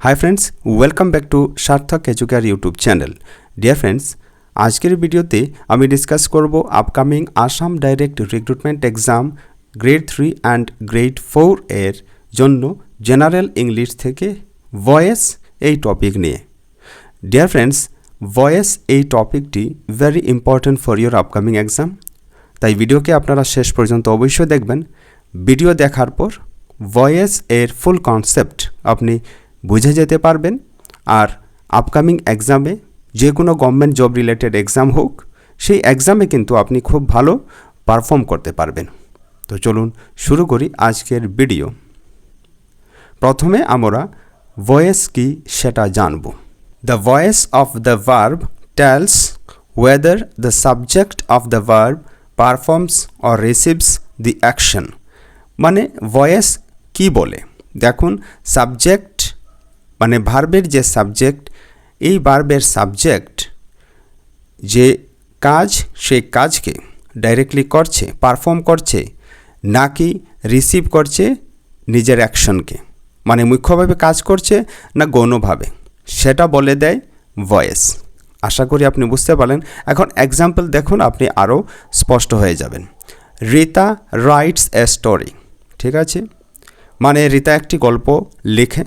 High friends welcome back to sarthakeducare YouTube channel. Dear friends आजकेर भिडियोते आमी discuss करब upcoming Assam direct recruitment exam grade 3 and grade 4 एर जोन्नो जेनारेल इंग्लिश थेके वॉयस এই टपिक निये। डियर फ्रेंड्स वॉयस এই टपिकटी very important for your upcoming exam, ताई भिडियोके आपनारा शेष पर्यन्त अवश्य देखबेन। भिडियो देखार पर वॉयस एर फुल कन्सेप्ट आपनी बुझे जेते पारबेन और आपकामिंग एग्जामे जे कोनो गवर्नमेंट जब रिलेटेड एग्जाम होक सेई एग्जामे किन्तु आपनी खूब भालो पारफर्म करते पारबेन। तो चलुन शुरू करी आजकेर भिडियो। प्रथमे आमरा वॉयस की सेटा जानबो। The voice of the verb tells whether the subject of the verb performs or receives the action. माने वॉयस की बोले देखुन सब्जेक्ट माने भार्बेर जे सब्जेक्ट এই ভার্বের সাবজেক্ট যে কাজ সেই কাজকে ডাইরেক্টলি করছে পারফর্ম করছে নাকি রিসিভ করছে নিজের অ্যাকশনকে, মানে মুখ্যভাবে কাজ করছে না গৌণভাবে, সেটা বলে দেয় ভয়েস। আশা করি আপনি বুঝতে পারলেন। এখন এক্সাম্পল দেখুন, আপনি আরও স্পষ্ট হয়ে যাবেন। রিতা রাইটস এ স্টোরি, ঠিক আছে, মানে রিতা একটি গল্প লেখে।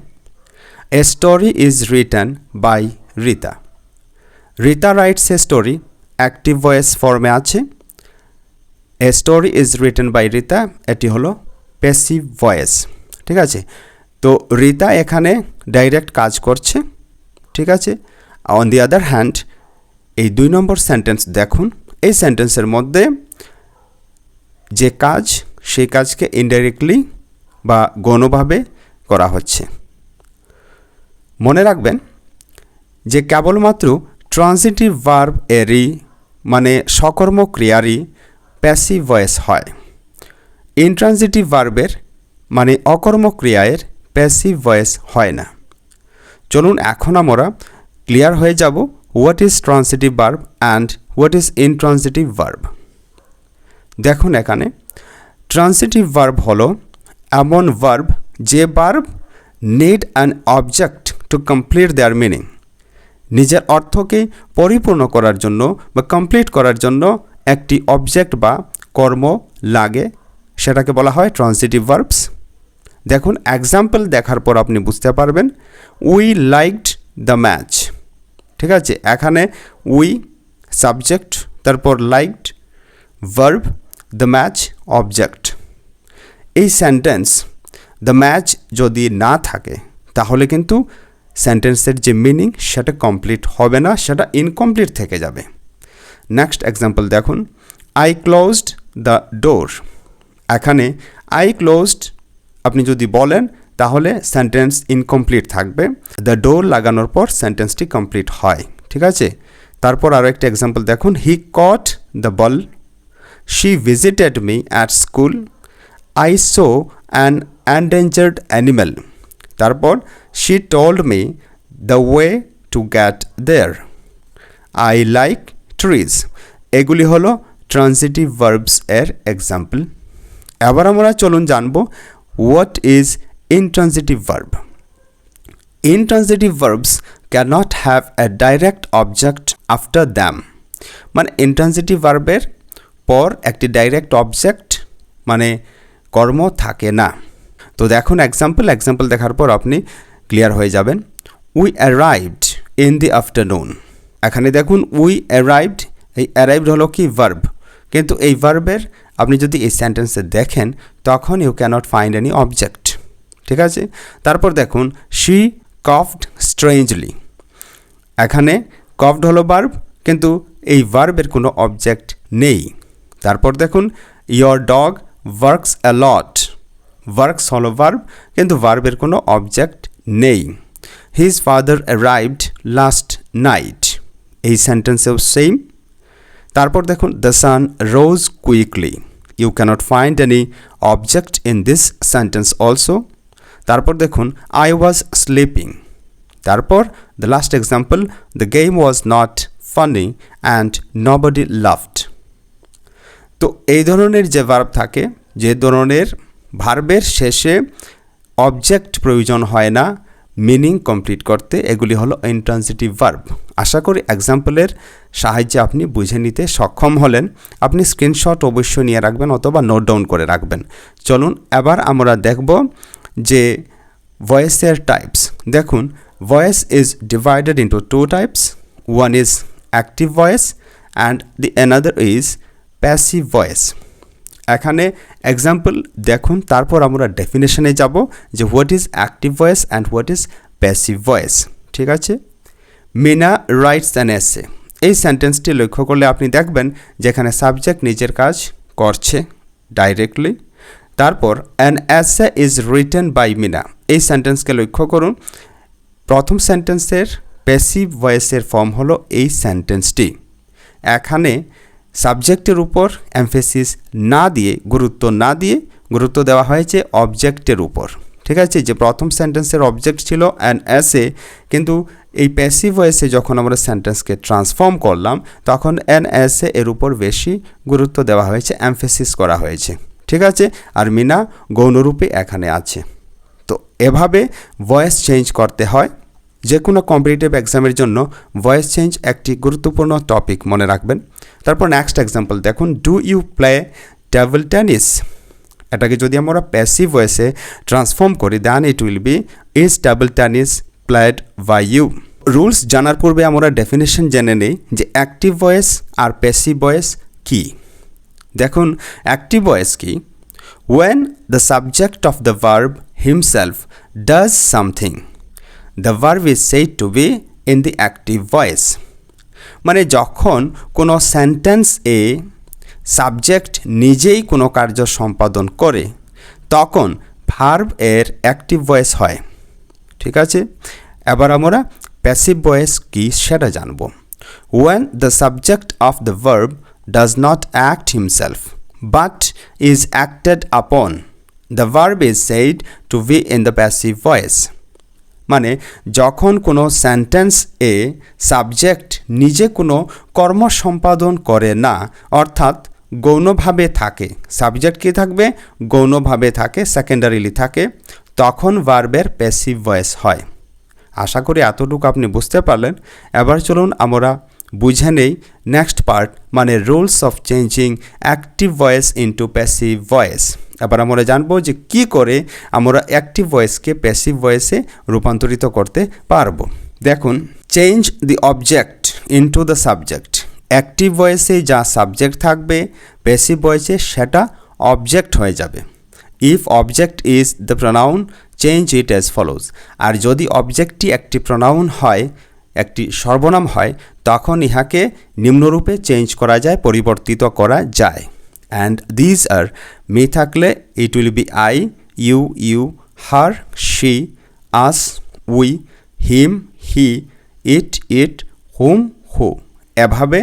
A story is written by Rita. Rita writes a story, active voice form এ আছে। A story is written by Rita, এটি হলো প্যাসিভ ভয়েস, ঠিক আছে। তো রিতা এখানে ডাইরেক্ট কাজ করছে, ঠিক আছে। অন দি আদার হ্যান্ড এই 2 নম্বর সেন্টেন্স দেখুন। এই সেন্টেন্সের মধ্যে যে কাজ সেই কাজকে ইনডাইরেক্টলি বা গৌণভাবে করা হচ্ছে। মনে রাখবেন যে কেবলমাত্র ট্রানজিটিভ ভার্ব এরই মানে সকর্ম ক্রিয়ারই প্যাসিভ ভয়েস হয়। ইনট্রানজিটিভ ভার্বের মানে অকর্ম ক্রিয়ার প্যাসিভ ভয়েস হয় না। চলুন এখন আমরা ক্লিয়ার হয়ে যাব what is transitive verb and what is intransitive verb. দেখুন এখানে ট্রানজিটিভ ভার্ব হলো এমন ভার্ব যে verb need an object to complete their meaning, নিজের অর্থকে পরিপূর্ণ করার জন্য বা কমপ্লিট করার জন্য একটি অবজেক্ট বা কর্ম লাগে, সেটাকে বলা হয় ট্রানজিটিভ ভার্বস। দেখুন এক্সাম্পল দেখার পর আপনি বুঝতে পারবেন। উই লাইকড দ্য ম্যাচ, ঠিক আছে, এখানে উই সাবজেক্ট, তারপর liked verb, the match object. এই সেন্টেন্স দ্য ম্যাচ যদি না থাকে তাহলে কিন্তু সেন্টেন্সের যে মিনিং সেটা কমপ্লিট হবে না, সেটা ইনকমপ্লিট থেকে যাবে। নেক্সট এক্সাম্পল দেখুন। আই ক্লোজড দ্য ডোর, এখানে আই ক্লোজড আপনি যদি বলেন তাহলে সেন্টেন্স ইনকমপ্লিট থাকবে। দ্য ডোর লাগানোর পর সেন্টেন্সটি কমপ্লিট হয়, ঠিক আছে। তারপর আরও একটা এক্সাম্পল দেখুন। He caught the ball, she visited me at school, I saw an endangered animal, তারপর she told me the way to get there, I like trees। এগুলি হলো ট্রানজিটিভ ভার্বস এর এক্সাম্পল। এবার আমরা চলুন জানব what is intransitive verb. Intransitive verbs cannot have a direct object after them, মানে intransitive ভার্বের পর একটি ডাইরেক্ট অবজেক্ট মানে কর্ম থাকে না। তো দেখুন এক্সাম্পল দেখার পর আপনি ক্লিয়ার হয়ে যাবেন। We arrived in the afternoon, এখানে দেখুন উই অ্যারাইভড, এই অ্যারাইভড হলো কি ভার্ব, কিন্তু এই ভার্বের আপনি যদি এই সেন্টেন্সে দেখেন তখন you cannot find any object, ঠিক আছে। তারপর দেখুন শি কফড স্ট্রেঞ্জলি, এখানে কফড হলো ভার্ব কিন্তু এই ভার্বের কোনো অবজেক্ট নেই। তারপর দেখুন your dog works a lot, works হলো ভার্ব কিন্তু ভার্বের কোনো অবজেক্ট নেই। His father arrived last night, এই সেন্টেন্সেও সেম। তারপর দেখুন the sun rose quickly, you cannot find any object in this sentence also. তারপর দেখুন আই ওয়াজ স্লিপিং, তারপর the last example the game was not funny and nobody loved. তো এই ধরনের যে ভার্ব থাকে, যে ধরনের ভার্বের শেষে অবজেক্ট প্রয়োজন হয় না মিনিং কমপ্লিট করতে এগুলি হলো ইন্ট্রান্সিটিভ ভার্ব। আশা করি এক্সাম্পলের সাহায্যে আপনি বুঝে নিতে সক্ষম হলেন। আপনি স্ক্রিনশট অবশ্যই নিয়ে রাখবেন অথবা নোট ডাউন করে রাখবেন। চলুন এবার আমরা দেখব যে ভয়েসের টাইপস। দেখুন, voice is divided into two types. One is active voice and the another is passive voice. এখানে এক্সাম্পল দেখুন, তারপর আমরা ডেফিনেশনে যাব যে what is active voice and what is passive voice. ঠিক আছে। মিনা রাইটস অ্যান এসে, এই সেন্টেন্সটি লক্ষ্য করলে আপনি দেখবেন যেখানে সাবজেক্ট নিজের কাজ করছে ডাইরেক্টলি। তারপর an essay is written by Mina, এই সেন্টেন্সকে লক্ষ্য করুন। প্রথম সেন্টেন্সের প্যাসিভ ভয়েসের ফর্ম হলো এই সেন্টেন্সটি। এখানে সাবজেক্টের উপর এমফেসিস না দিয়ে, গুরুত্ব দেওয়া হয়েছে অবজেক্টের উপর। ঠিক আছে, যে প্রথম সেন্টেন্সের অবজেক্ট ছিল অ্যান এসে, কিন্তু এই প্যাসিভ ভয়েসে যখন আমরা সেন্টেন্সকে ট্রান্সফর্ম করলাম তখন অ্যান এসে এর উপর বেশি গুরুত্ব দেওয়া হয়েছে, এমফেসিস করা হয়েছে। ঠিক আছে, আর মিনা গৌণরূপে এখানে আছে। তো এভাবে ভয়েস চেঞ্জ করতে হয়। যে কোনো কম্পিটিটিভ এক্সামের জন্য ভয়েস চেঞ্জ একটি গুরুত্বপূর্ণ টপিক, মনে রাখবেন। তারপর নেক্সট এক্সাম্পল দেখুন, do you play table tennis. এটাকে যদি আমরা প্যাসিভ ভয়েসে ট্রান্সফর্ম করি then it will be is table tennis played by you. Rules জানার পূর্বে আমরা ডেফিনেশন জেনে নেই যে অ্যাক্টিভ ভয়েস আর প্যাসিভ ভয়েস কী। দেখুন, অ্যাক্টিভ ভয়েস কি? when the subject of the verb himself does something, the verb is said to be in the active voice. মানে যখন কোনো সেন্টেন্সে সাবজেক্ট নিজেই কোনো কার্য সম্পাদন করে তখন ভার্ব এর অ্যাক্টিভ ভয়েস হয়। ঠিক আছে, এবার আমরা প্যাসিভ ভয়েস কি সেটা জানব। when the subject of the verb does not act himself but is acted upon, the verb is said to be in the passive voice. মানে যখন কোনো সেন্টেন্স এ সাবজেক্ট নিজে কোনো কর্ম সম্পাদন করে না, অর্থাৎ গৌণভাবে থাকে, সাবজেক্ট কি থাকবে? গৌণভাবে থাকে, সেকেন্ডারিলি থাকে, তখন ভার্বের প্যাসিভ ভয়েস হয়। আশা করি এতটুকু আপনি বুঝতে পারলেন। এবার চলুন আমরা বুঝে নেই নেক্সট পার্ট, মানে rules of changing active voice into passive voice. এবার আমরা জানবো যে কি করে আমরা অ্যাক্টিভ ভয়েসকে প্যাসিভ ভয়েসে রূপান্তরিত করতে পারবো। দেখুন, change the object into the subject. Active ভয়েসে যা সাবজেক্ট থাকবে প্যাসিভ ভয়েসে সেটা অবজেক্ট হয়ে যাবে। If object is the pronoun change it as follows. আর যদি অবজেক্টটি একটি প্রোনাউন হয়, একটি সর্বনাম হয়, তখন ইহাকে নিম্নরূপে চেঞ্জ করা যায়, পরিবর্তিত করা যায়। অ্যান্ড দিজ আর মি থাকলে it will be I, you, her, she, us, we, him, he, it, whom, who, এভাবে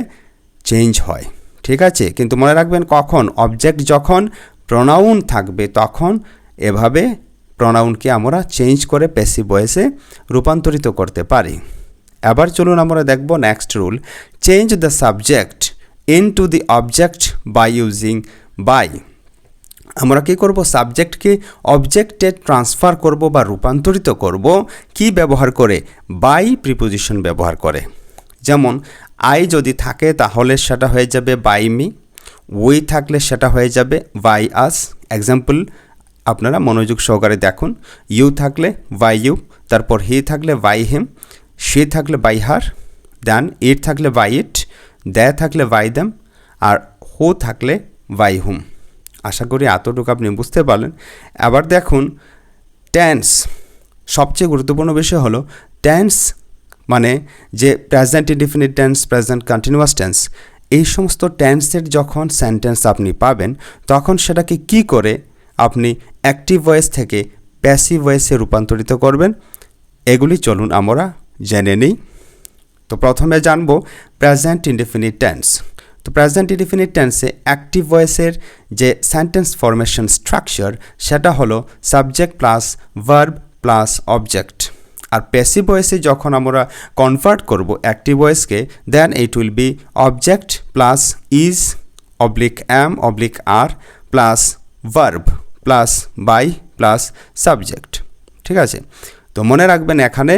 চেঞ্জ হয়। ঠিক আছে, কিন্তু মনে রাখবেন কখন? অবজেক্ট যখন প্রোনাউন থাকবে তখন এভাবে প্রোনাউনকে আমরা চেঞ্জ করে প্যাসিভ ভয়েসে রূপান্তরিত করতে পারি। এবার চলুন আমরা দেখব next rule, change the subject into the object by using by. আমরা কী করব? সাবজেক্টকে অবজেক্টে ট্রান্সফার করব বা রূপান্তরিত করব কি ব্যবহার করে? বাই প্রিপোজিশন ব্যবহার করে। যেমন আই যদি থাকে তাহলে সেটা হয়ে যাবে বাই মি, উই থাকলে সেটা হয়ে যাবে বাই আস। এক্সাম্পল আপনারা মনোযোগ সহকারে দেখুন, ইউ থাকলে বাই ইউ, তারপর হি থাকলে বাই হিম, শি থাকলে বাই হার, দেন ইট থাকলে বাই ইট, দে থাকলে বাই দেম, আর হু থাকলে বাই হুম। আশা করি এতটুকু আপনি বুঝতে পারলেন। এবার দেখুন টেন্স। সবচেয়ে গুরুত্বপূর্ণ বিষয় হলো টেন্স, মানে যে present indefinite tense, present continuous tense, এই সমস্ত টেন্সের যখন সেন্টেন্স আপনি পাবেন তখন সেটাকে কি করে আপনি অ্যাক্টিভ ভয়েস থেকে প্যাসিভ ভয়েসে রূপান্তরিত করবেন, এগুলি চলুন আমরা জেনে নিই। তো প্রথমে জানবো প্রেজেন্ট ইনডিফিনিট টেন্স। তো প্রেজেন্ট ইনডিফিনিট টেন্সে অ্যাক্টিভ ভয়েসের যে সেন্টেন্স ফরমেশন স্ট্রাকচার সেটা হলো subject plus verb plus object. আর প্যাসিভ ভয়েসে যখন আমরা কনভার্ট করব অ্যাক্টিভ ভয়েসকে, then it will be object plus is oblique am oblique are plus verb plus by plus subject. ঠিক আছে, তো তো মনে রাখবেন এখানে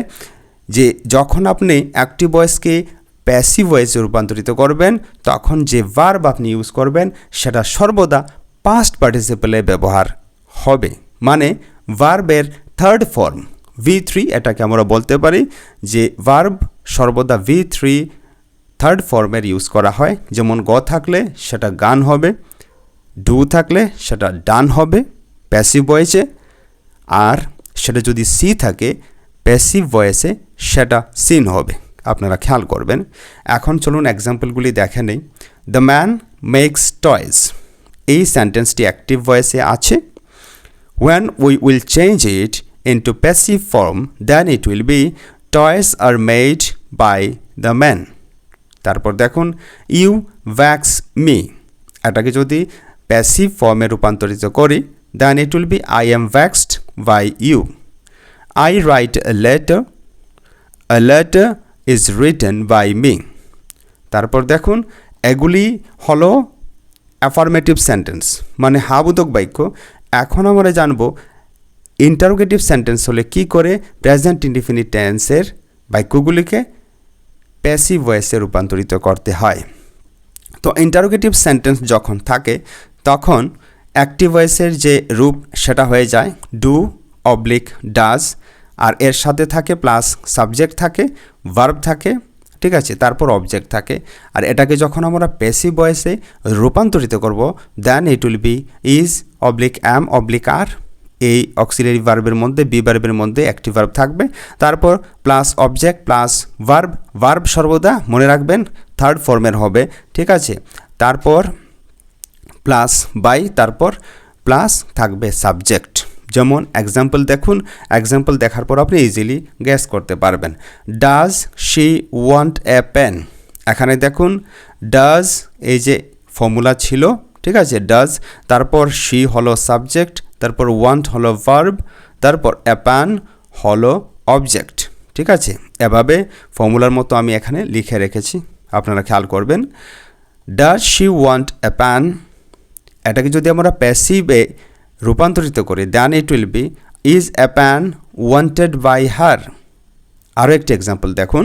যে যখন আপনি অ্যাক্টিভ ভয়েসকে প্যাসিভ ভয়েসে রূপান্তরিত করবেন তখন যে ভার্ব আপনি ইউজ করবেন সেটা সর্বদা পাস্ট পার্টিসিপলে ব্যবহার হবে, মানে ভার্বের থার্ড ফর্ম V3, এটাকে আমরা বলতে পারি যে ভার্ব সর্বদা V3 থার্ড ফর্মের ইউজ করা হয়। যেমন গ থাকলে সেটা গান হবে, ডু থাকলে সেটা ডান হবে প্যাসিভ ভয়েসে, আর সেটা যদি সি থাকে প্যাসিভ ভয়েসে সেটা সিন হবে। আপনারা খেয়াল করবেন। এখন চলুন এক্সাম্পলগুলি দেখে নেই। দ্য ম্যান মেক্স টয়েস, এই সেন্টেন্সটি অ্যাক্টিভ ভয়েসে আছে। When we will change it into passive form, then it will be toys are made by the man. তারপর দেখুন ইউ ভ্যাক্স মি, এটাকে যদি প্যাসিভ ফর্মে রূপান্তরিত করি then it will be I am vexed by you. I write a letter is written by me. তারপর দেখুন এগুলি হলো অ্যাফার্মেটিভ সেন্টেন্স, মানে হাবোধক বাক্য। এখন আমরা জানব ইন্টারোগেটিভ সেন্টেন্স হলে কি করে প্রেজেন্ট ইনডিফিনিট টেন্সের বাক্যগুলিকে প্যাসিভ ভয়েসে রূপান্তরিত করতে হয়। তো ইন্টারোগেটিভ সেন্টেন্স যখন থাকে তখন অ্যাক্টিভ ভয়েসের যে রূপ সেটা হয়ে যায় ডু অবলিক ডাজ, আর এর সাথে থাকে প্লাস সাবজেক্ট থাকে, ভার্ব থাকে, ঠিক আছে, তারপর অবজেক্ট থাকে। আর এটাকে যখন আমরা প্যাসিভ ভয়েসে রূপান্তরিত করব then it will be is oblique am oblique are, এই অক্সিলারি ভার্বের মধ্যে বি ভার্বের মধ্যে অ্যাক্টিভ ভার্ব থাকবে, তারপর plus object plus verb, verb সর্বদা মনে রাখবেন থার্ড ফর্মের হবে, ঠিক আছে, তারপর প্লাস বাই, তারপর প্লাস থাকবে সাবজেক্ট। যেমন এক্সাম্পল দেখুন, এক্সাম্পল দেখার পর আপনি ইজিলি গেস করতে পারবেন। Does she want a pen, এখানে দেখুন ডাজ এই যে ফর্মুলা ছিল, ঠিক আছে, ডাজ, তারপর শি হলো সাবজেক্ট, তারপর ওয়ান্ট হলো ভার্ব, তারপর এ পেন হলো অবজেক্ট, ঠিক আছে। এভাবে ফর্মুলার মতো আমি এখানে লিখে রেখেছি, আপনারা খেয়াল করবেন। Does she want a pen, এটাকে যদি আমরা প্যাসিভে রূপান্তরিত করি then it will be is a pen wanted by her. আরও একটি এক্সাম্পল দেখুন।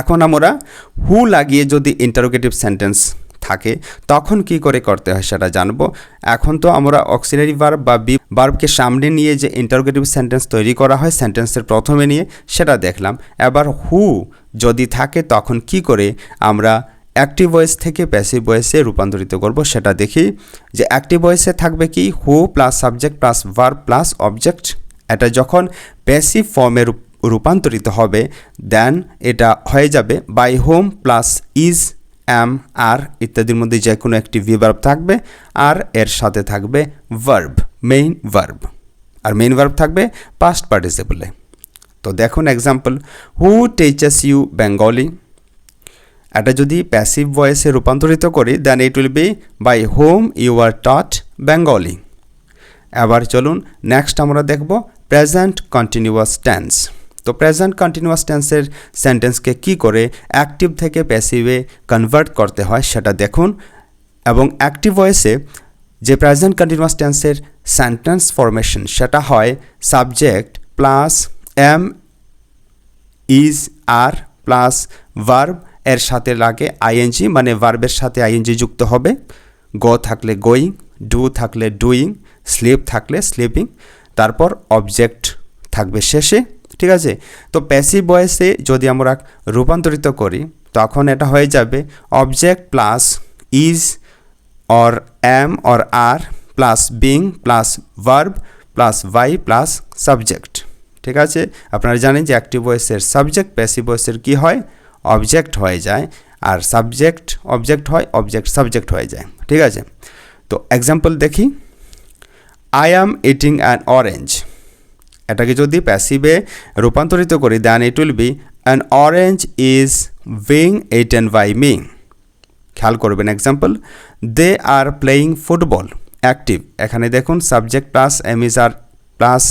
এখন আমরা হু লাগিয়ে যদি ইন্টারোগেটিভ সেন্টেন্স থাকে তখন কি করে করতে হয় সেটা জানবো। এখন তো আমরা অক্সিলারি ভার্ব বা বি ভার্বকে সামনে নিয়ে যে ইন্টারোগেটিভ সেন্টেন্স তৈরি করা হয় সেন্টেন্সের প্রথমে নিয়ে সেটা দেখলাম। এবার হু যদি থাকে তখন কি করে আমরা অ্যাক্টিভ ভয়েস থেকে প্যাসিভ ভয়েসে রূপান্তরিত করব সেটা দেখি। যে অ্যাক্টিভ ভয়েসে থাকবে কি who plus subject plus verb plus object. এটা যখন প্যাসিভ ফর্মে রূপান্তরিত হবে দেন এটা হয়ে যাবে by whom plus is am are ইত্যাদির মধ্যে যে কোনো একটি ভার্ব থাকবে, আর এর সাথে থাকবে ভার্ব, মেইন ভার্ব, আর মেইন ভার্ব থাকবে পাস্ট পার্টিসিপলে। তো দেখুন example, who teaches you Bengali, এটা যদি প্যাসিভ ভয়েসে রূপান্তরিত করি then it will be by whom you are taught Bengali. এবার চলুন নেক্সট আমরা দেখব প্রেজেন্ট কন্টিনিউয়াস টেন্স। তো প্রেজেন্ট কন্টিনিউয়াস টেন্সের সেন্টেন্সকে কি করে অ্যাক্টিভ থেকে প্যাসিভে কনভার্ট করতে হয় সেটা দেখুন। এবং অ্যাক্টিভ ভয়েসে যে প্রেজেন্ট কন্টিনিউয়াস টেন্সের সেন্টেন্স ফরমেশন সেটা হয় subject plus am is are plus verb, এর সাথে লাগে আইএনজি, মানে ভার্বের সাথে আইএনজি যুক্ত হবে, গো থাকলে গোয়িং, ডু থাকলে ডুইং, স্লিপ থাকলে স্লিপিং, তারপর অবজেক্ট থাকবে শেষে, ঠিক আছে। তো প্যাসিভ ভয়েসে যদি আমরা রূপান্তরিত করি তখন এটা হয়ে যাবে object plus is or am or are plus being plus verb plus by plus subject, ঠিক আছে। আপনারা জানেন যে অ্যাক্টিভ ভয়েসের সাবজেক্ট প্যাসিভ ভয়েসের কি হয় অবজেক্ট হয়ে যায়, আর সাবজেক্ট অবজেক্ট হয়, অবজেক্ট সাবজেক্ট হয়ে যায়, ঠিক আছে। তো এক্সাম্পল দেখি, I am eating an orange, এটাকে যদি প্যাসিভে রূপান্তরিত করি then it will be an orange is being eaten by me. খেয়াল করবেন example, they are playing football, active, এখানে দেখুন subject plus am is are plus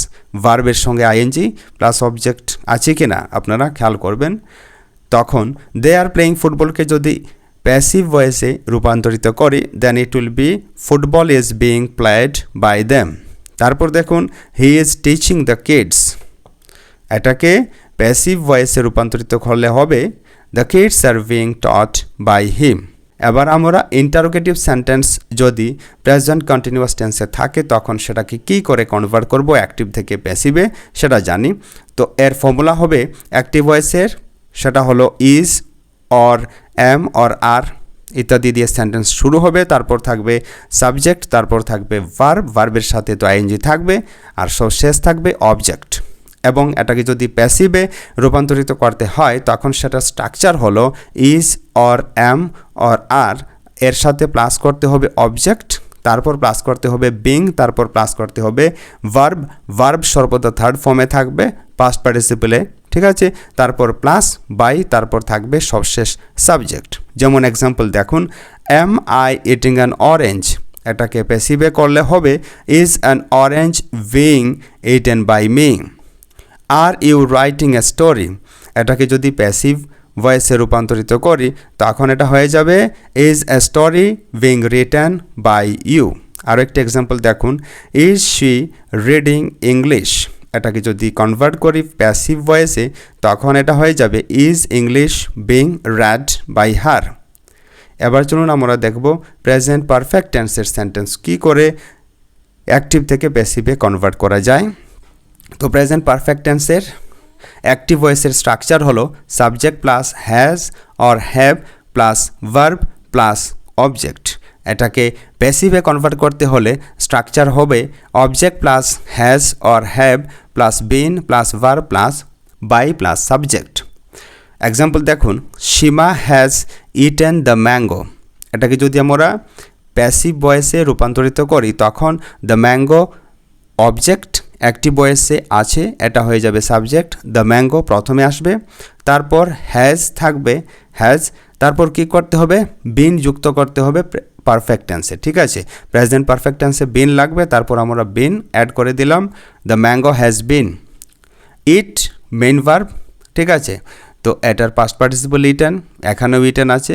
ভার্বের সঙ্গে আইএনজি প্লাস অবজেক্ট আছে কি না আপনারা খেয়াল করবেন। তখন দে আর প্লেয়িং ফুটবলকে যদি প্যাসিভ ভয়েসে রূপান্তরিত করি then it will be football is being played by them. তারপর দেখুন he is teaching the kids, এটাকে প্যাসিভ ভয়েসে রূপান্তরিত করলে হবে the kids are being taught by him. এবার আমরা ইন্টারোগেটিভ সেন্টেন্স যদি প্রেজেন্ট কন্টিনিউয়াস টেন্সে থাকে তখন সেটাকে কী করে কনভার্ট করব অ্যাক্টিভ থেকে প্যাসিভে সেটা জানি। তো এর ফর্মুলা হবে অ্যাক্টিভ ভয়েসের, সেটা হলো ইজ অর এম অর আর ইত্যাদি দিয়ে সেন্টেন্স শুরু হবে, তারপর থাকবে সাবজেক্ট, তারপর থাকবে ভার্ব, ভার্বের সাথে তো আইএনজি থাকবে, আর শেষ থাকবে অবজেক্ট। এবং এটাকে যদি প্যাসিভে রূপান্তরিত করতে হয় তখন সেটা স্ট্রাকচার হলো ইজ অর এম অর আর, এর সাথে প্লাস করতে হবে অবজেক্ট, তারপর প্লাস করতে হবে বিং, তারপর প্লাস করতে হবে ভার্ব, ভার্ব সর্বদা থার্ড ফর্মে থাকবে পাস্ট পার্টিসিপলে, ঠিক আছে, তারপর প্লাস বাই, তারপর থাকবে সবশেষ সাবজেক্ট। যেমন এক্সাম্পল দেখুন, am I eating an orange, এটাকে প্যাসিভে করলে হবে is an orange being eaten by me. Are you writing a story, এটাকে যদি প্যাসিভ ভয়েসে রূপান্তরিত করি তখন এটা হয়ে যাবে is a story being written by you. আরও একটা এক্সাম্পল দেখুন, ইজ শি রিডিং ইংলিশ, এটাকে যদি কনভার্ট করি প্যাসিভ ভয়েসে তখন এটা হয়ে যাবে is English being read by her. এবার চলুন আমরা দেখব প্রেজেন্ট পারফেক্ট টেন্সের সেন্টেন্স কী করে অ্যাক্টিভ থেকে প্যাসিভে কনভার্ট করা যায়। তো প্রেজেন্ট পারফেক্ট টেন্সের অ্যাক্টিভ ভয়েসের স্ট্রাকচার হলো subject plus has or have plus verb plus object. এটাকে প্যাসিভে কনভার্ট করতে হলে স্ট্রাকচার হবে object plus has or have plus been plus verb plus by plus subject. Example দেখুন, Seema has eaten the mango, এটাকে যদি আমরা প্যাসিভ ভয়েসে রূপান্তরিত করি তখন দ্য ম্যাঙ্গো অবজেক্ট অ্যাক্টিভ ভয়েসে আছে, এটা হয়ে যাবে সাবজেক্ট, দ্য ম্যাঙ্গো প্রথমে আসবে, তারপর হ্যাজ থাকবে হ্যাজ, তারপর কি করতে হবে বিন যুক্ত করতে হবে পারফেক্ট টেন্সে, ঠিক আছে, প্রেজেন্ট পারফেক্ট টেন্সে বিন লাগবে, তারপর আমরা বিন অ্যাড করে দিলাম, the mango has been. It main verb, ঠিক আছে, তো এটার পাস্ট পার্টিসিপল ইটেন, এখানেও ইটেন আছে,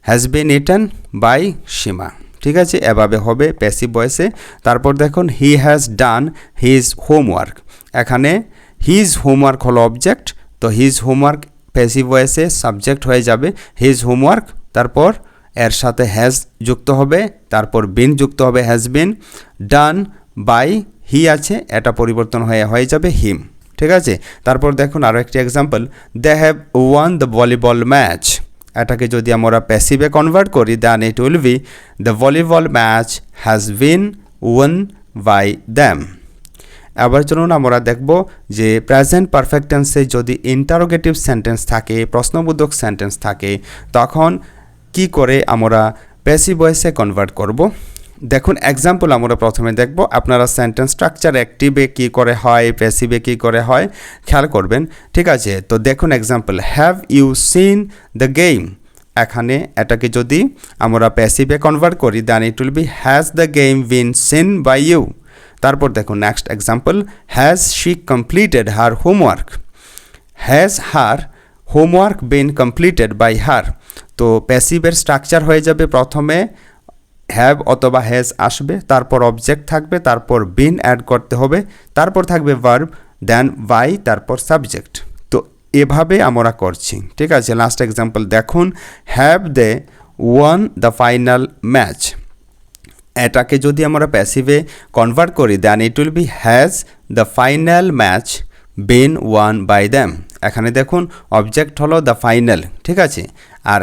হ্যাজ বিন ইটেন বাই সীমা, ঠিক আছে, এভাবে হবে প্যাসিভ ভয়েসে। তারপর দেখুন, he has done his homework, এখানে হিজ হোমওয়ার্ক হলো অবজেক্ট, তো হিজ হোমওয়ার্ক প্যাসিভ ভয়েসে সাবজেক্ট হয়ে যাবে হিজ হোমওয়ার্ক, তারপর এর সাথে হ্যাজ যুক্ত হবে, তারপর বিন যুক্ত হবে has been, done by he আছে, এটা পরিবর্তন হয়ে যাবে হিম, ঠিক আছে। তারপর দেখুন আরও একটি example, they have won the volleyball match, এটাকে যদি আমরা প্যাসিভে কনভার্ট করি then it will be the volleyball match has been won by them. এবার চলুন আমরা দেখব যে প্রেজেন্ট পারফেক্ট টেন্সে যদি ইন্টারোগেটিভ সেন্টেন্স থাকে, প্রশ্নবোধক সেন্টেন্স থাকে, তখন কি করে আমরা প্যাসিভ ভয়েসে কনভার্ট করব। দেখুন এক্সাম্পল আমরা প্রথমে দেখব, আপনারা সেন্টেন্স স্ট্রাকচার অ্যাক্টিভে কী করে হয়, প্যাসিভে কী করে হয় খেয়াল করবেন, ঠিক আছে। তো দেখুন example, have you seen the game, এখানে এটাকে যদি আমরা প্যাসিভে কনভার্ট করি then it will be has the game been seen by you. তারপর দেখুন next example, has she completed her homework, has her homework been completed by her. তো প্যাসিভের স্ট্রাকচার হয়ে যাবে প্রথমে হ্যাভ অথবা হ্যাজ আসবে, তারপর অবজেক্ট থাকবে, তারপর বিন অ্যাড করতে হবে, তারপর থাকবে ভার্ব, দেন বাই, তারপর সাবজেক্ট। তো এভাবে আমরা করছি, ঠিক আছে। লাস্ট এক্সাম্পল দেখুন, have they won the final match, এটাকে যদি আমরা প্যাসিভে কনভার্ট করি then it will be has the final match been won by them. এখানে দেখুন অবজেক্ট হলো দ্য ফাইনাল, ঠিক আছে, আর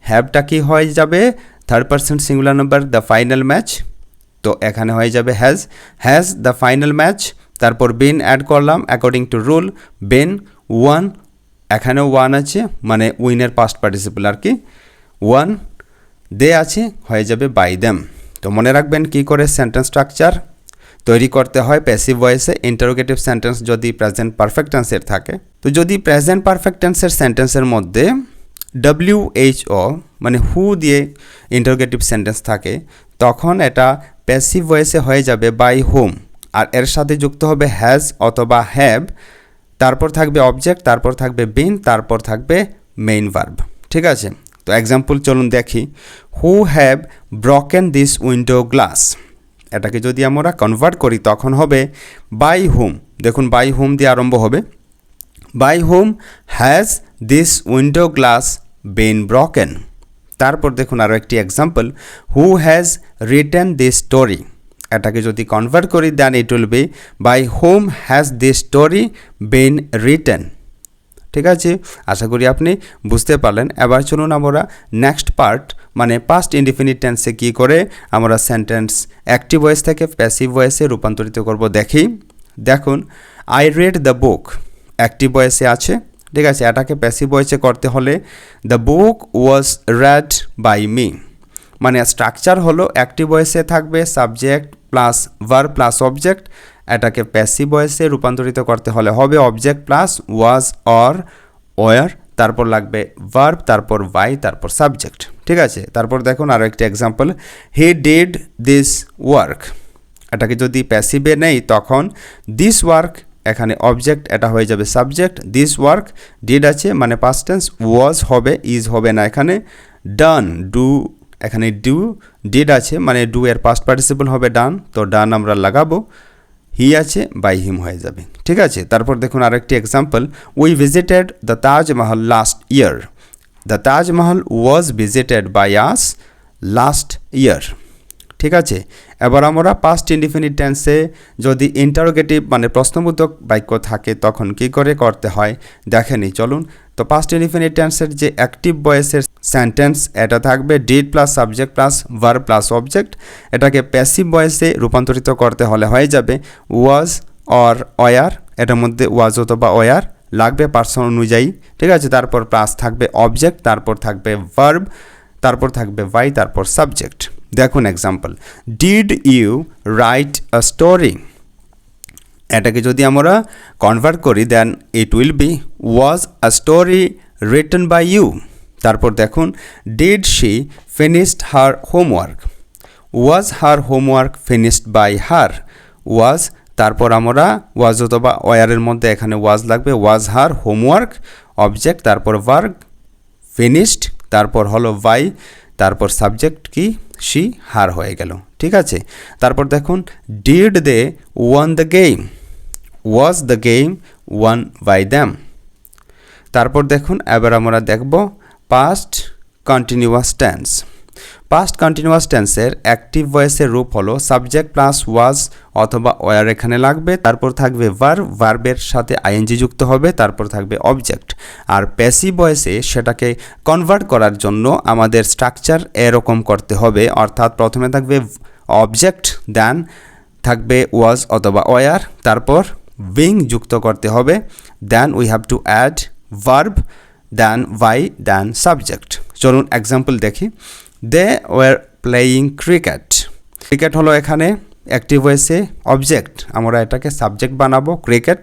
হ্যাভটা কি হয়ে যাবে third person singular number the final match, তো এখানে হয়ে যাবে হ্যাজ দ্য ফাইনাল ম্যাচ, তারপর বিন অ্যাড করলাম according to rule, bin one, এখানেও ওয়ান আছে মানে উইনের পাস্ট পার্টিসিপল আর কি, ওয়ান দে আছে, হয়ে যাবে বাই দ্যাম। তো মনে রাখবেন কি করে সেন্টেন্স স্ট্রাকচার তৈরি করতে হয় প্যাসিভ ভয়েসে ইন্টারোগেটিভ সেন্টেন্স যদি প্রেজেন্ট পারফেক্ট টেন্সের থাকে। তো যদি প্রেজেন্ট পারফেক্ট টেন্সের সেন্টেন্সের মধ্যে WHO মানে হু দিয়ে ইন্টারোগেটিভ সেন্টেন্স থাকে তখন এটা প্যাসিভ ভয়েসে হয়ে যাবে বাই হুম, আর এর সাথে যুক্ত হবে হ্যাজ অথবা হ্যাভ, তারপর থাকবে অবজেক্ট, তারপর থাকবে বিন, তারপর থাকবে মেইন ভার্ব, ঠিক আছে। তো এক্সাম্পল চলুন দেখি, who have broken this window glass, এটাকে যদি আমরা কনভার্ট করি তখন হবে বাই হুম, দেখুন বাই হুম দিয়ে আরম্ভ হবে, by whom has this window glass been broken. তারপর দেখুন আরও একটি example, who has written this story. এটাকে যদি কনভার্ট করি then it will be by whom has this story been written. ঠিক আছে, আশা করি আপনি বুঝতে পারলেন। এবার চলুন আমরা নেক্সট পার্ট মানে পাস্ট ইনডিফিনিট টেন্সে কী করে আমরা সেন্টেন্স অ্যাক্টিভ ভয়েস থেকে প্যাসিভ ভয়েসে রূপান্তরিত করব দেখি। দেখুন, I read the book active ভয়েসে আছে, ঠিক আছে। এটাকে প্যাসিভ ভয়েসে করতে হলে the book was read by me, মানে স্ট্রাকচার হলো অ্যাক্টিভ ভয়েসে থাকবে subject plus verb plus object. এটাকে প্যাসিভ ভয়েসে রূপান্তরিত করতে হলে হবে object plus was or were, তারপর লাগবে ভার্ব, তারপর বাই, তারপর সাবজেক্ট। ঠিক আছে, তারপর দেখুন আরও একটি example, he did this work. এটাকে যদি প্যাসিভে নেই তখন দিস ওয়ার্ক এখানে অবজেক্ট, এটা হয়ে যাবে সাবজেক্ট। দিস ওয়ার্ক ডিড আছে মানে পাস্ট টেন্স, ওয়াজ হবে, ইজ হবে না এখানে। ডান ডু, এখানে ডু, ডিড আছে মানে ডু এর পাস্ট পার্টিসিপল হবে ডান, তো ডান আমরা লাগাবো। হি আছে বাই হিম হয়ে যাবে। ঠিক আছে, তারপর দেখুন আরেকটি example, we visited the Taj Mahal last year. The Taj Mahal was visited by us last year. ঠিক আছে, এবার আমরা পাস্ট ইনডিফিনিট টেন্সে যদি ইন্টারোগেটিভ মানে প্রশ্নবোধক বাক্য থাকে তখন কি করে করতে হয় দেখেনি, চলুন। তো পাস্ট ইনডিফিনিট টেন্সের যে অ্যাক্টিভ ভয়েসের সেন্টেন্স এটা থাকবে did plus subject plus verb plus object. এটাকে প্যাসিভ ভয়েসে রূপান্তরিত করতে হলে হয়ে যাবে ওয়াজ অর ওয়ার, এটার মধ্যে ওয়াজ অথবা ওয়ার লাগবে পার্সন অনুযায়ী। ঠিক আছে, তারপর প্লাস থাকবে অবজেক্ট, তারপর থাকবে ভার্ব, তারপর থাকবে বাই, তারপর সাবজেক্ট। দেখুন example, did you write a story. এটাকে যদি আমরা কনভার্ট করি then it will be was a story written by you. তারপর দেখুন, did she finished her homework. Was her homework finished by her. Was, তারপর আমরা ওয়াজ অথবা ওয়ারের মধ্যে এখানে ওয়াজ লাগবে, ওয়াজ হার হোমওয়ার্ক, অবজেক্ট, তারপর ভার্ব, ফিনিশড, তারপর হলো বাই, তারপর সাবজেক্ট কি শি, হার হয়ে গেল। ঠিক আছে, তারপর দেখুন, did they won the game. Was the game won by them. তারপর দেখুন এবার আমরা দেখব past continuous tense. Past continuous টেন্সের অ্যাক্টিভ ভয়েসের রূপ হলো সাবজেক্ট প্লাস ওয়াজ অথবা ওয়ার এখানে লাগবে, তারপর থাকবে ভার্ব, ভার্বের সাথে আইএনজি যুক্ত হবে, তারপর থাকবে অবজেক্ট। আর প্যাসিভ ভয়েসে সেটাকে কনভার্ট করার জন্য আমাদের স্ট্রাকচার এরকম করতে হবে, অর্থাৎ প্রথমে থাকবে অবজেক্ট, দেন থাকবে ওয়াজ অথবা ওয়ার, তারপর বিং যুক্ত করতে হবে, then we have to add verb, then by, then subject. চলুন এক্সাম্পল দেখি। They were playing cricket. Cricket হলো এখানে অ্যাক্টিভ ভয়েসে অবজেক্ট, আমরা এটাকে সাবজেক্ট বানাবো ক্রিকেট।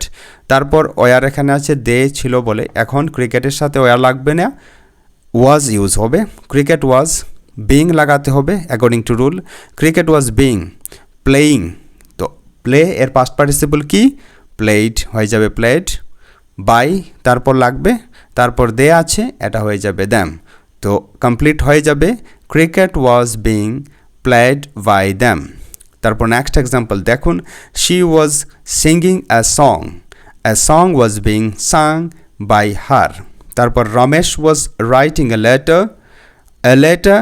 তারপর ওয়ার এখানে আছে, দে ছিল বলে এখন ক্রিকেটের সাথে ওয়ার লাগবে না, ওয়াজ ইউজ হবে। ক্রিকেট ওয়াজ, বিং লাগাতে হবে according to rule. Cricket was being playing, তো প্লে এর পাস্ট পার্টিসিপল কি প্লেড হয়ে যাবে প্লেড, বাই তারপর লাগবে, তারপর দে আছে এটা হয়ে যাবে দ্যাম, তো কমপ্লিট হয়ে যাবে cricket was being played by them. তারপর নেক্সট এক্সাম্পল দেখুন, she was singing a song was being sung by her. তারপর Ramesh was writing a letter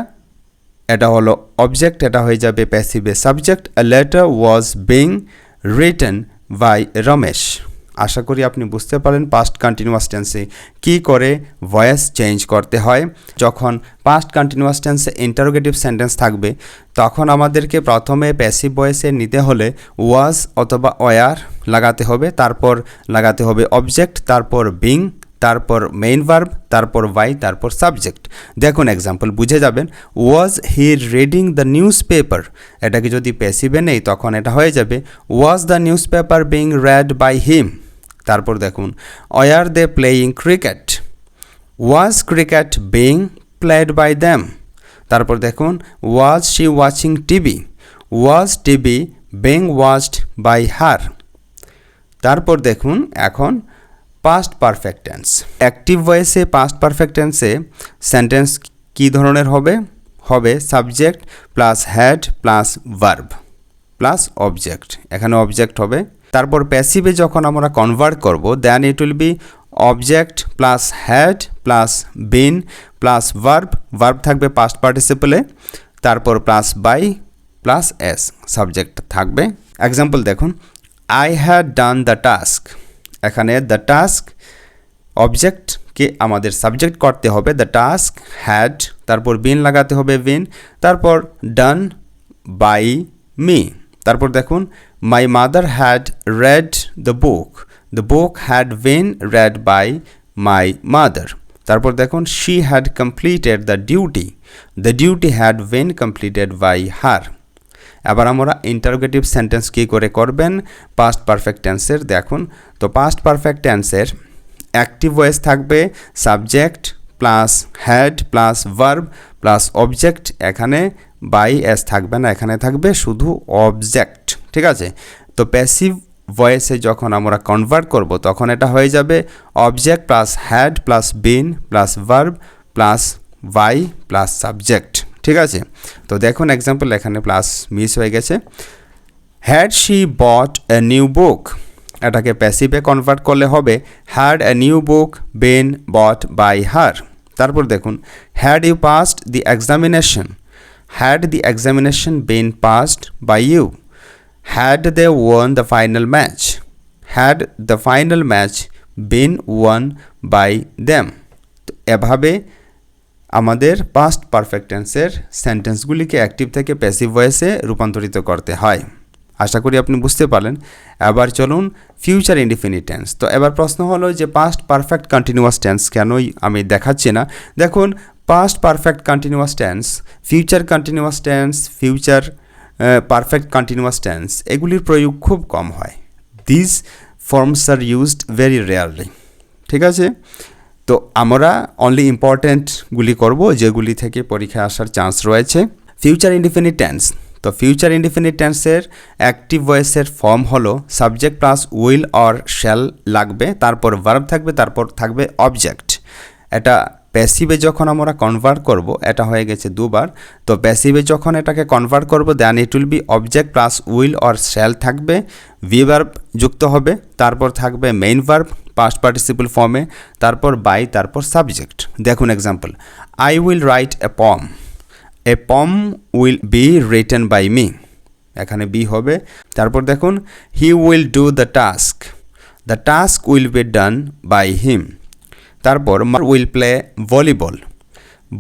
এটা হলো অবজেক্ট, এটা হয়ে যাবে প্যাসিভে subject, a letter was being written by Ramesh. আশা করি আপনি বুঝতে পারেন পাস্ট কন্টিনিউয়াস টেন্সে কী করে ভয়েস চেঞ্জ করতে হয়। যখন পাস্ট কন্টিনিউয়াস টেন্সে ইন্টারোগেটিভ সেন্টেন্স থাকবে তখন আমাদেরকে প্রথমে প্যাসিভ ভয়েসে নিতে হলে ওয়াজ অথবা ওয়ার লাগাতে হবে, তারপর লাগাতে হবে অবজেক্ট, তারপর বিং, তারপর মেইন ভার্ব, তারপর বাই, তারপর সাবজেক্ট। দেখুন এক্সাম্পল বুঝে যাবেন, was he reading the newspaper. এটাকে যদি প্যাসিভে নেই তখন এটা হয়ে যাবে was the newspaper being read by him. তারপর দেখুন, were they playing cricket, was cricket being played by them. তারপর দেখুন, was she watching TV, was TV being watched by her. তারপর দেখুন এখন পাস্ট পারফেক্ট টেন্স। অ্যাক্টিভ ভয়েসে past perfect টেন্সে sentence কী ধরনের হবে subject plus had plus verb plus object, এখানে অবজেক্ট হবে। তারপর প্যাসিভে যখন আমরা কনভার্ট করব then it will be object plus had plus been plus verb থাকবে পাস্ট পার্টিসিপলে, তারপর plus by plus S subject থাকবে। এক্সাম্পল দেখুন, I had done the task. এখানে দ্য টাস্ক অবজেক্টকে আমাদের সাবজেক্ট করতে হবে, দ্য টাস্ক হ্যাড, তারপর বিন লাগাতে হবে বিন, তারপর ডান বাই মি। তারপর দেখুন, my mother had read the book had been read by my mother. তারপর দেখুন, she had completed the duty had been completed by her. এবার আমরা ইন্টারোগেটিভ সেন্টেন্স কী করে করবেন পাস্ট পারফেক্ট টেন্সের দেখুন। তো পাস্ট পারফেক্ট টেন্সের অ্যাক্টিভ ভয়েস থাকবে subject plus had plus verb plus object, এখানে বাই এস থাকবে না, এখানে থাকবে শুধু অবজেক্ট, ঠিক আছে। তো প্যাসিভ ভয়েসে যখন আমরা কনভার্ট করব তখন এটা হয়ে যাবে object plus had plus been plus verb plus by plus subject, ঠিক আছে। তো দেখুন এক্সাম্পল, এখানে প্লাস মিস হয়ে গেছে। Had she bought a new book, এটাকে প্যাসিভে কনভার্ট করলে হবে had a new book been bought by her. তারপর দেখুন, had you passed the examination, had the examination been passed by you. Had they won the final match, had the final match been won by them. তো এভাবে আমাদের past perfect টেন্সের সেন্টেন্সগুলিকে active থেকে passive ভয়েসে রূপান্তরিত করতে হয়। আশা করি আপনি বুঝতে পারলেন। এবার চলুন ফিউচার ইনডিফিনিট টেন্স। তো এবার প্রশ্ন হলো যে পাস্ট পারফেক্ট কন্টিনিউয়াস টেন্স কেনই আমি দেখাচ্ছি না। দেখুন, past perfect continuous tense, future continuous tense, future perfect continuous tense এগুলির প্রয়োগ খুব কম হয়। This forms are used very rarely, ঠিক আছে। তো আমরা অনলি ইম্পর্ট্যান্টগুলি করব যেগুলি থেকে পরীক্ষায় আসার চান্স রয়েছে। ফিউচার ইনডিফিনিট টেন্স, তো ফিউচার ইনডিফিনিট টেন্সের অ্যাক্টিভ ভয়েসের ফর্ম হলো subject plus will or shall লাগবে, তারপর ভার্ব থাকবে, তারপর থাকবে অবজেক্ট। এটা প্যাসিভে যখন আমরা কনভার্ট করব, এটা হয়ে গেছে দুবার। তো প্যাসিভে যখন এটাকে কনভার্ট করব then it will be object plus will or shall থাকবে, ভি ভার্ব যুক্ত হবে, তারপর থাকবে মেইন ভার্ব পাস্ট পার্টিসিপল ফর্মে, তারপর বাই, তারপর সাবজেক্ট। দেখুন example, I will write a poem will be written by me, এখানে বি হবে। তারপর দেখুন, he will do the task will be done by him. তারপর will play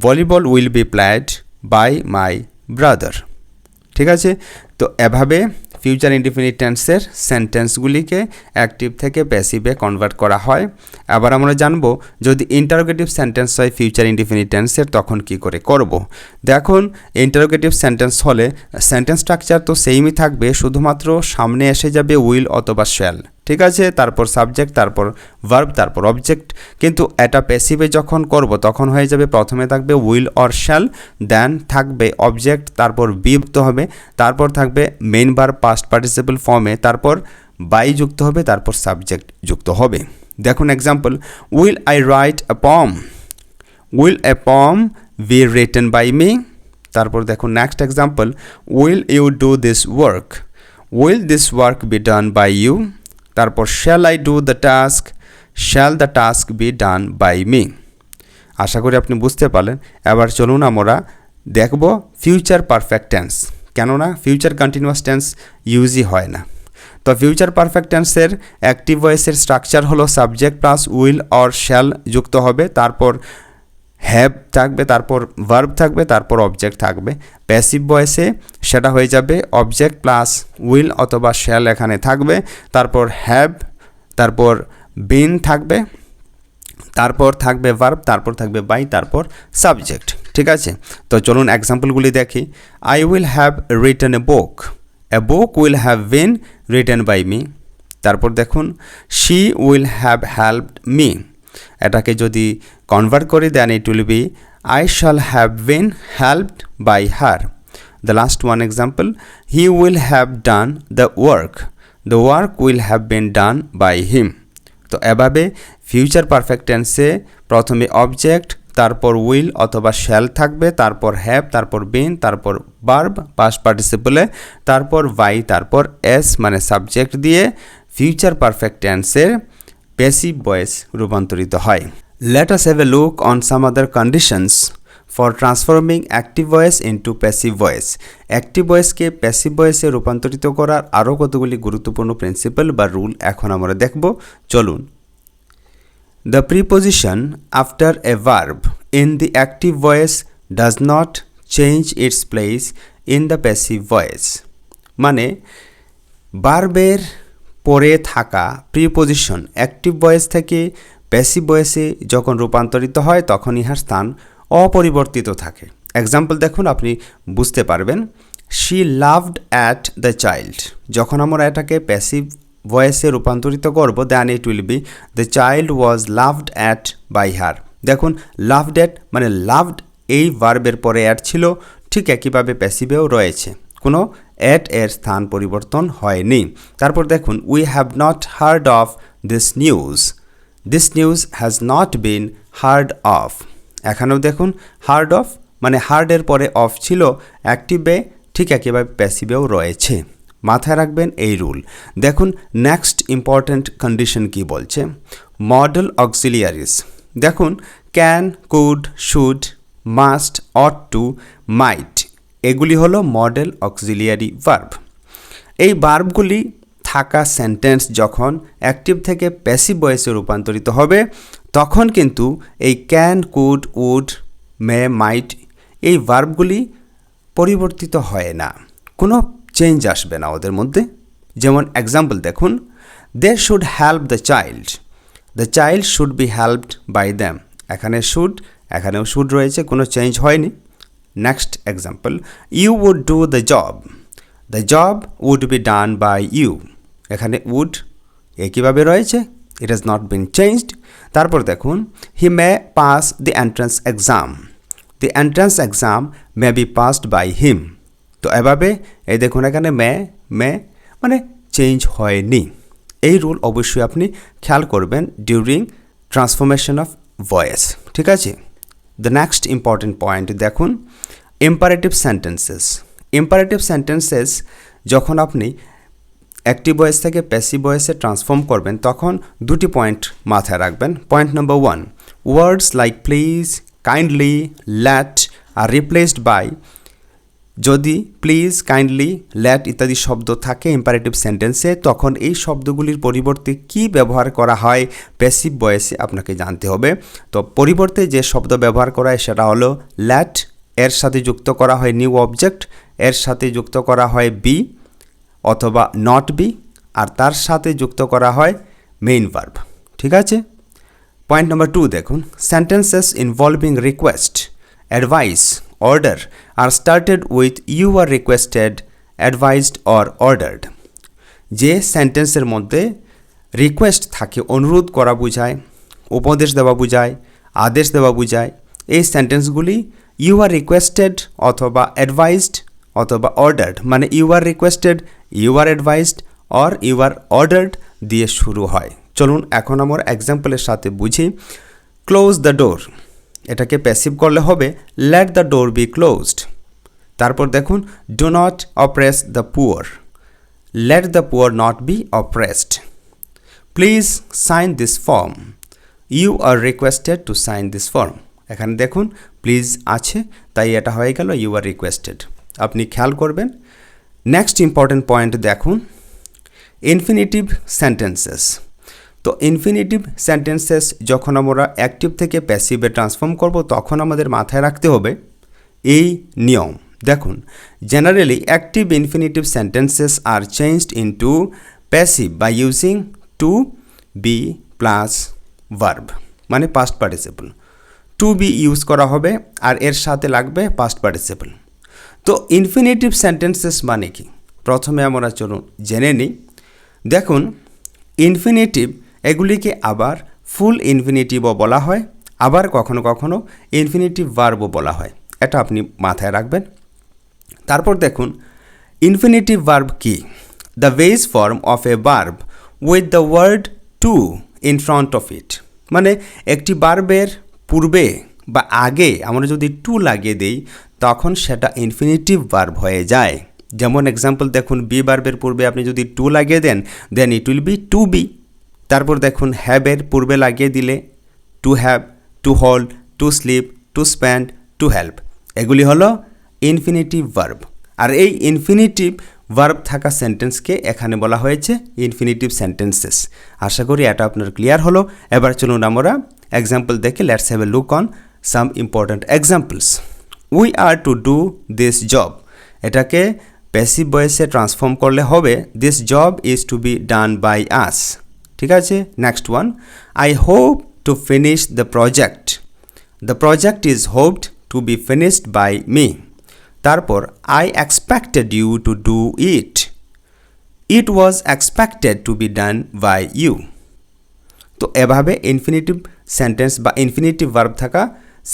volleyball will be played by my brother, ঠিক আছে। তো এভাবে future indefinite টেন্সের সেন্টেন্সগুলিকে অ্যাক্টিভ থেকে প্যাসিভে কনভার্ট করা হয়। আবার আমরা জানবো যদি ইন্টারোগেটিভ সেন্টেন্স হয় ফিউচার ইনডিফিনিট টেন্সের তখন কি করে করব। দেখুন, ইন্টারোগেটিভ সেন্টেন্স হলে সেন্টেন্স স্ট্রাকচার তো সেমই থাকবে, শুধুমাত্র সামনে এসে যাবে উইল অথবা শ্যাল, ঠিক আছে, তারপর সাবজেক্ট, তারপর ভার্ব, তারপর অবজেক্ট। কিন্তু এটা প্যাসিভে যখন করব তখন হয়ে যাবে প্রথমে থাকবে উইল অর শ্যাল, দেন থাকবে অবজেক্ট, তারপর বি যুক্ত হবে, তারপর থাকবে মেইন ভার্ব পাস্ট পার্টিসিপল ফর্মে, তারপর বাই যুক্ত হবে, তারপর সাবজেক্ট যুক্ত হবে। দেখুন example, will I write a poem be written by me. তারপর দেখুন next example, will you do this work be done by you. তারপর shall I do the task be done by me. আশা করি আপনি বুঝতে পারলেন। এবার চলুন আমরা দেখব ফিউচার পারফেক্ট টেন্স, কেননা ফিউচার কন্টিনিউয়াস টেন্স ইউজই হয় না। তো ফিউচার পারফেক্ট টেন্সের অ্যাক্টিভ ভয়েসের স্ট্রাকচার হলো subject plus will or shall যুক্ত হবে, তারপর হ্যাভ থাকবে, তারপর ভার্ব থাকবে, তারপর অবজেক্ট থাকবে। প্যাসিভ ভয়েসে সেটা হয়ে যাবে অবজেক্ট প্লাস উইল অথবা শ্যাল এখানে থাকবে, তারপর হ্যাভ, তারপর বিন থাকবে, তারপর থাকবে ভার্ব, তারপর থাকবে বাই, তারপর সাবজেক্ট, ঠিক আছে। তো চলুন এক্সাম্পলগুলি দেখি। I will have written a book will have been written by me. তারপর দেখুন, she will have helped me, এটাকে যদি কনভার্ট করি then it will be I shall have been helped by her. The last one example, he will have done the work will have been done by him. তো এভাবে future perfect টেন্সে প্রথমে object, তারপর will অথবা shall থাকবে, তারপর have, তারপর বিন, তারপর ভার্ব পাস্ট পার্টিসিপলে, তারপর বাই, তারপর এস মানে সাবজেক্ট দিয়ে ফিউচার পারফেক্ট টেন্সের প্যাসিভ ভয়েস রূপান্তরিত হয়। Let us have a look on some other conditions for transforming active voice into passive voice. Active ভয়েসকে প্যাসিভ ভয়েসে রূপান্তরিত করার আরও কতগুলি গুরুত্বপূর্ণ প্রিন্সিপাল বা রুল এখন আমরা দেখব, চলুন। The preposition after a verb in the active voice does not change its place in the passive voice. মানে ভার্বের পরে থাকা প্রিপোজিশন অ্যাক্টিভ ভয়েস থেকে প্যাসিভ ভয়েসে যখন রূপান্তরিত হয় তখন ইহার স্থান অপরিবর্তিত থাকে। এক্সাম্পল দেখুন, আপনি বুঝতে পারবেন। She loved at the child, যখন আমরা এটাকে প্যাসিভ ভয়েসে রূপান্তরিত করব, then it will be the child was loved at by her. দেখুন, লাভড অ্যাট মানে লাভড এই ভার্বের পরে অ্যাট ছিল, ঠিক একইভাবে প্যাসিভেও রয়েছে, কোনো অ্যাট এর স্থান পরিবর্তন হয়নি। তারপর দেখুন, we have not hard of this news, this news has not bin hard of. এখানেও দেখুন হার্ড অফ মানে হার্ডের পরে অফ ছিল অ্যাক্টিভে, ঠিক একইভাবে প্যাসিভেও রয়েছে। মাথায় রাখবেন এই রুল। দেখুন নেক্সট ইম্পর্ট্যান্ট কন্ডিশন কি বলছে, মডেল অক্সিলিয়ারিস। দেখুন can, could, should, must, ought to, might, এগুলি হলো মডেল অক্সিলিয়ারি ভার্ব। এই ভার্বগুলি থাকা সেন্টেন্স যখন অ্যাক্টিভ থেকে প্যাসিভ ভয়েসে রূপান্তরিত হবে তখন কিন্তু এই ক্যান, কুড, উড, মে, মাইট এই ভার্বগুলি পরিবর্তিত হয় না, কোনো চেঞ্জ আসবে না ওদের মধ্যে। যেমন এক্সাম্পল দেখুন, they should help the child should be helped by them. এখানে শুড, এখানেও শুড রয়েছে, কোনো চেঞ্জ হয়নি। Next example, you would do the job would be done by you. এখানে উড একইভাবে রয়েছে, it has not been changed. তারপর দেখুন, he may pass the entrance exam may be passed by him. তো এভাবে এই দেখুন এখানে মে মানে চেঞ্জ হয়নি। এই রুল অবশ্যই আপনি খেয়াল করবেন ডিউরিং ট্রান্সফরমেশন অফ ভয়েস, ঠিক আছে। দ্য নেক্সট ইম্পর্টেন্ট পয়েন্ট দেখুন, ইম্পারেটিভ সেন্টেন্সেস যখন আপনি অ্যাক্টিভ ভয়েস থেকে প্যাসিভ ভয়েসে ট্রান্সফর্ম করবেন তখন দুটি পয়েন্ট মাথায় রাখবেন। Point number 1, words like please, kindly, let are replaced by. যদি প্লিজ, কাইন্ডলি, লেট ইত্যাদি শব্দ থাকে ইম্পারেটিভ সেন্টেন্সে তখন এই শব্দগুলির পরিবর্তে কি ব্যবহার করা হয় প্যাসিভ ভয়েসে আপনাকে জানতে হবে। তো পরিবর্তে যে শব্দ ব্যবহার করা হয় সেটা হলো লেট, এর সাথে যুক্ত করা হয় নিউ অবজেক্ট, এর সাথে যুক্ত করা হয় বি অথবা নট বি, আর তার সাথে যুক্ত করা হয় মেইন ভার্ব, ঠিক আছে। পয়েন্ট নাম্বার 2 দেখুন, sentences involving request, advice, order are started with you are requested, advised or ordered. যে সেন্টেন্সের মধ্যে রিকোয়েস্ট থাকে, অনুরোধ করা বোঝায়, উপদেশ দেওয়া বোঝায়, আদেশ দেওয়া বোঝায়, এই সেন্টেন্সগুলি ইউ আর রিকোয়েস্টেড অথবা অ্যাডভাইসড অথবা অর্ডার্ড, মানে you are requested, you are advised or you are ordered দিয়ে শুরু হয়। চলুন এখন আমার এক্সাম্পলের সাথে বুঝি। ক্লোজ দ্য ডোর, এটাকে প্যাসিভ করলে হবে let the door be closed. তারপর দেখুন, do not oppress the poor, let the poor not be oppressed. Please sign this form, you are requested to sign this form. এখানে দেখুন please আছে তাই এটা হয়ে গেল ইউ আর রিকোয়েস্টেড, আপনি খেয়াল করবেন। নেক্সট ইম্পর্টেন্ট পয়েন্ট দেখুন, ইনফিনিটিভ সেন্টেন্সেস। তো ইনফিনিটিভ সেন্টেন্সেস যখন আমরা অ্যাক্টিভ থেকে প্যাসিভে ট্রান্সফর্ম করব তখন আমাদের মাথায় রাখতে হবে এই নিয়ম। দেখুন, generally active infinitive sentences are changed into passive by using to be plus verb, মানে past participle. To be use করা হবে আর এর সাথে লাগবে পাস্ট পার্টিসিপল। তো ইনফিনিটিভ সেন্টেন্সেস মানে কি প্রথমে আমরা চলুন জেনে নিই। দেখুন, ইনফিনিটিভ এগুলিকে আবার ফুল ইনফিনিটিভও বলা হয়, আবার কখনো কখনো ইনফিনিটিভ ভার্বও বলা হয়, এটা আপনি মাথায় রাখবেন। তারপর দেখুন ইনফিনিটিভ ভার্ব কি, the base form of a verb with the word to in front of it. মানে একটি ভার্বের পূর্বে বা আগে আমরা যদি টু লাগিয়ে দিই তখন সেটা ইনফিনিটিভ ভার্ব হয়ে যায়। যেমন এক্সাম্পল দেখুন, বি ভার্বের পূর্বে আপনি যদি টু লাগিয়ে দেন then it will be to be, তারপর দেখুন হ্যাভের পূর্বে লাগিয়ে দিলে to have, to hold, to sleep, to spend, to help, এগুলি হলো ইনফিনিটিভ ভার্ব। আর এই ইনফিনিটিভ ভার্ব থাকা সেন্টেন্সকে এখানে বলা হয়েছে ইনফিনিটিভ সেন্টেন্সেস। আশা করি এটা আপনার ক্লিয়ার হলো। এবার চলুন আমরা এক্সাম্পল দেখি। Let's have a look on some important examples. We are to do this job, এটাকে প্যাসিভ ভয়েসে ট্রান্সফর্ম করলে হবে this job is to be done by us. ঠিক আছে, next one, I hope to finish the project, the project is hoped to be finished by me. তারপর I expected you to do it, it was expected to be done by you. তো এভাবে infinitive sentence বা infinitive verb থাকা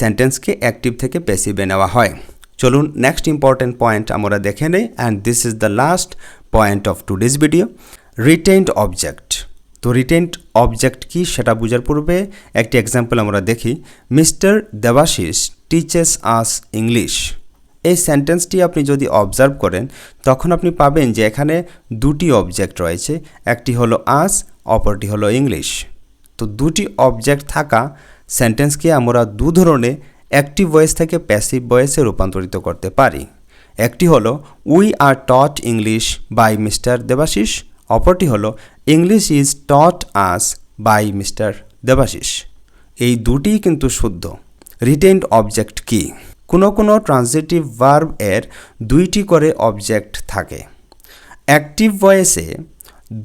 সেন্টেন্সকে active থেকে প্যাসিভে নেওয়া হয়। চলুন next important point আমরা দেখে নেই, and this is the last point of today's video, retained object. তো রিটেইনড অবজেক্ট কি সেটা বোঝার পূর্বে একটি এক্সাম্পল আমরা দেখি। Mister Debashis teaches us English. এই সেন্টেন্সটি আপনি যদি অবজার্ভ করেন তখন আপনি পাবেন যে এখানে দুটি অবজেক্ট রয়েছে, একটি হলো আস, অপরটি হলো ইংলিশ। তো দুটি অবজেক্ট থাকা সেন্টেন্সকে আমরা দু ধরনের অ্যাক্টিভ ভয়েস থেকে প্যাসিভ ভয়েসে রূপান্তরিত করতে পারি। একটি হলো we are taught English by mister Debashis, অপরটি হলো English is taught us by mister Debashis. এই দুটিই কিন্তু শুদ্ধ। রিটেইনড অবজেক্ট কি? কোনো ট্রান্সিটিভ ভার্ব এর দুইটি করে অবজেক্ট থাকে। অ্যাক্টিভ ভয়েসে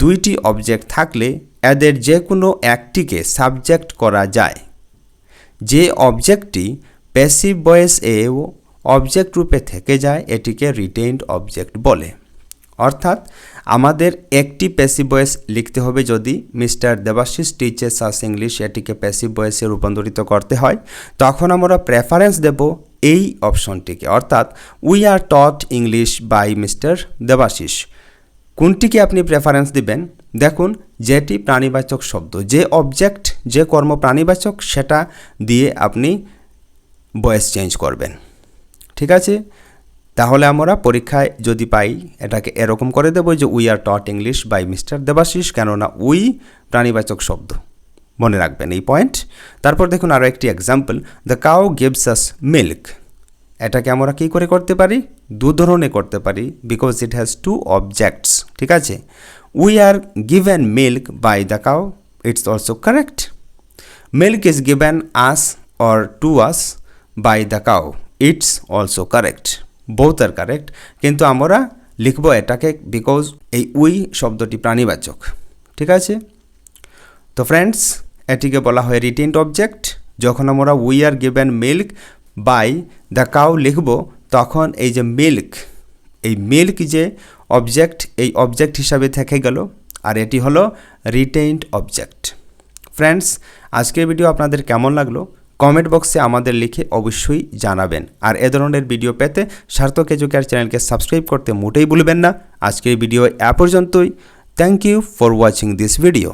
দুইটি অবজেক্ট থাকলে এদের যে কোনো একটিকে সাবজেক্ট করা যায়। যে অবজেক্টটি প্যাসিভ ভয়েসেও অবজেক্ট রূপে থেকে যায় এটিকে রিটেইনড অবজেক্ট বলে। অর্থাৎ আমাদের একটি প্যাসিভ ভয়েস লিখতে হবে যদি mister Debashis teaches us English এটিকে প্যাসিভ ভয়েসে রূপান্তরিত করতে হয়, তখন আমরা প্রেফারেন্স দেব এই অপশনটিকে, অর্থাৎ we are taught English by mister Debashis. কোনটিকে আপনি প্রেফারেন্স দিবেন? দেখুন, যেটি প্রাণীবাচক শব্দ, যে অবজেক্ট যে কর্ম প্রাণীবাচক সেটা দিয়ে আপনি ভয়েস চেঞ্জ করবেন। ঠিক আছে, তাহলে আমরা পরীক্ষায় যদি পাই এটাকে এরকম করে দেবো যে we are taught English by mister Debashis, কেননা উই প্রাণীবাচক শব্দ। মনে রাখবেন এই পয়েন্ট। তারপর দেখুন আরও একটি example, the cow gives us milk. এটাকে আমরা কী করে করতে পারি? দু ধরনের করতে পারি, because it has two objects. ঠিক আছে, we are given milk by the cow, it's also correct. Milk is given us or to us by the cow, it's also correct. Both are correct, কিন্তু আমরা লিখব এটাকে because এই we শব্দটি প্রাণীবাচক। ঠিক আছে, তো ফ্রেন্ডস এটিকে বলা হয় রিটেইনড অবজেক্ট। যখন আমরা we are given milk by the cow লিখব তখন এই যে মিল্ক, এই মিল্ক যে অবজেক্ট, এই অবজেক্ট হিসাবে থেকে গেল, আর এটি হলো রিটেইনড অবজেক্ট। ফ্রেন্ডস, আজকের ভিডিও আপনাদের কেমন লাগলো কমেন্ট বক্সে আমাদের লিখে অবশ্যই জানাবেন। আর এ ধরনের ভিডিও পেতে সার্থক এডুকেয়ার চ্যানেলকে সাবস্ক্রাইব করতে মোটেই ভুলবেন না। আজকের ভিডিও এ পর্যন্তই। Thank you for watching this video.